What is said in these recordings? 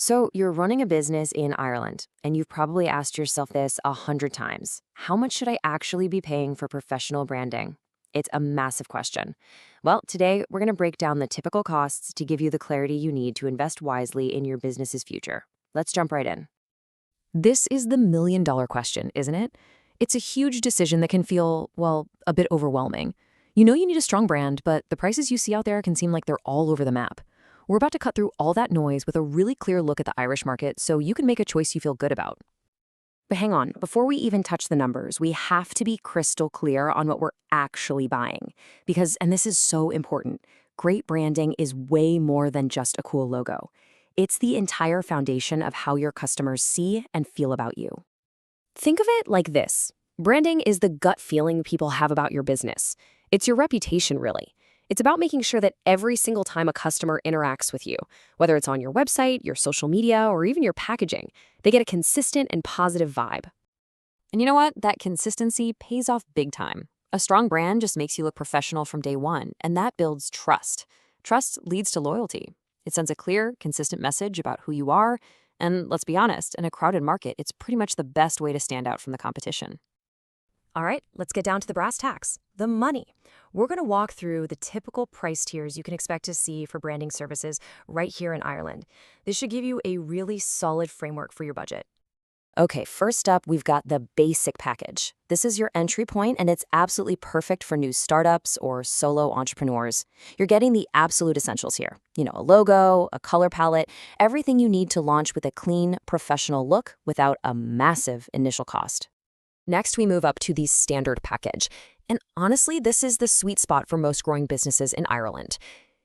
So, you're running a business in Ireland, and you've probably asked yourself this 100 times. How much should I actually be paying for professional branding? It's a massive question. Well, today we're going to break down the typical costs to give you the clarity you need to invest wisely in your business's future. Let's jump right in. This is the million-dollar question, isn't it? It's a huge decision that can feel, well, a bit overwhelming. You know you need a strong brand, but the prices you see out there can seem like they're all over the map. We're about to cut through all that noise with a really clear look at the Irish market so you can make a choice you feel good about. But hang on, before we even touch the numbers, we have to be crystal clear on what we're actually buying. Because, and this is so important, great branding is way more than just a cool logo. It's the entire foundation of how your customers see and feel about you. Think of it like this. Branding is the gut feeling people have about your business. It's your reputation, really. It's about making sure that every single time a customer interacts with you, whether it's on your website, your social media, or even your packaging, they get a consistent and positive vibe. And you know what? That consistency pays off big time. A strong brand just makes you look professional from day one, and that builds trust. Trust leads to loyalty. It sends a clear, consistent message about who you are, and let's be honest, in a crowded market, it's pretty much the best way to stand out from the competition. All right, let's get down to the brass tacks, the money. We're going to walk through the typical price tiers you can expect to see for branding services right here in Ireland. This should give you a really solid framework for your budget. Okay, first up, we've got the basic package. This is your entry point, and it's absolutely perfect for new startups or solo entrepreneurs. You're getting the absolute essentials here. You know, a logo, a color palette, everything you need to launch with a clean, professional look without a massive initial cost. Next, we move up to the standard package. And honestly, this is the sweet spot for most growing businesses in Ireland.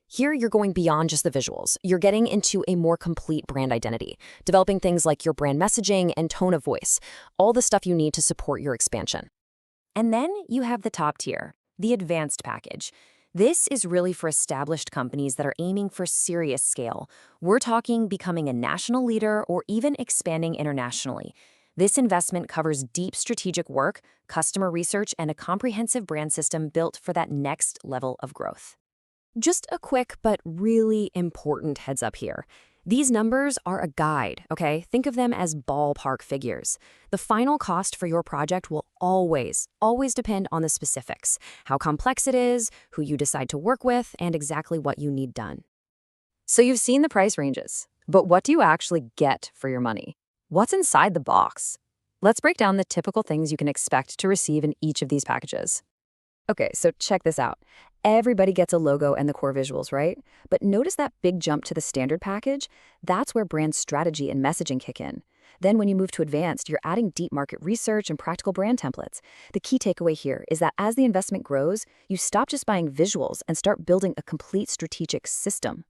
Here, you're going beyond just the visuals. You're getting into a more complete brand identity, developing things like your brand messaging and tone of voice, all the stuff you need to support your expansion. And then you have the top tier, the advanced package. This is really for established companies that are aiming for serious scale. We're talking becoming a national leader or even expanding internationally. This investment covers deep strategic work, customer research, and a comprehensive brand system built for that next level of growth. Just a quick but really important heads up here. These numbers are a guide, okay? Think of them as ballpark figures. The final cost for your project will always depend on the specifics, how complex it is, who you decide to work with, and exactly what you need done. So you've seen the price ranges, but what do you actually get for your money? What's inside the box? Let's break down the typical things you can expect to receive in each of these packages. Okay, so check this out. Everybody gets a logo and the core visuals, right? But notice that big jump to the standard package? That's where brand strategy and messaging kick in. Then when you move to advanced, you're adding deep market research and practical brand templates. The key takeaway here is that as the investment grows, you stop just buying visuals and start building a complete strategic system.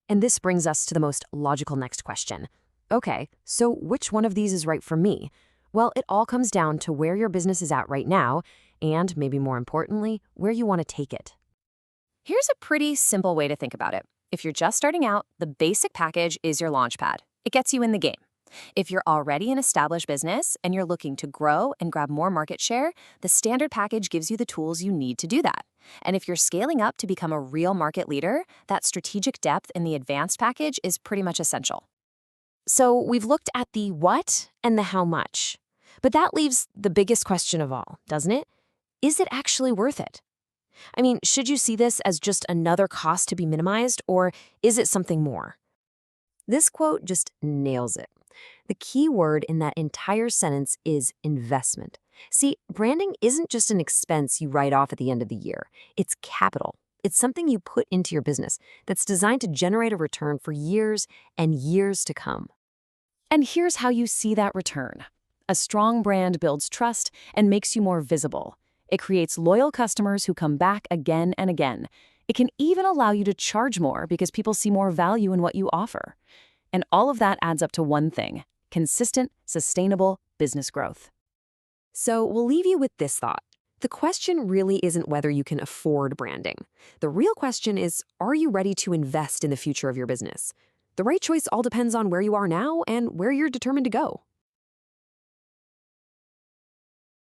And this brings us to the most logical next question. Okay, so which one of these is right for me? Well, it all comes down to where your business is at right now, and maybe more importantly, where you want to take it. Here's a pretty simple way to think about it. If you're just starting out, the basic package is your launchpad. It gets you in the game. If you're already an established business and you're looking to grow and grab more market share, the standard package gives you the tools you need to do that. And if you're scaling up to become a real market leader, that strategic depth in the advanced package is pretty much essential. So we've looked at the what and the how much. But that leaves the biggest question of all, doesn't it? Is it actually worth it? I mean, should you see this as just another cost to be minimized, or is it something more? This quote just nails it. The key word in that entire sentence is investment. See, branding isn't just an expense you write off at the end of the year. It's capital. It's something you put into your business that's designed to generate a return for years and years to come. And here's how you see that return. A strong brand builds trust and makes you more visible. It creates loyal customers who come back again and again. It can even allow you to charge more because people see more value in what you offer. And all of that adds up to one thing: consistent, sustainable business growth. So we'll leave you with this thought. The question really isn't whether you can afford branding. The real question is, are you ready to invest in the future of your business? The right choice all depends on where you are now and where you're determined to go.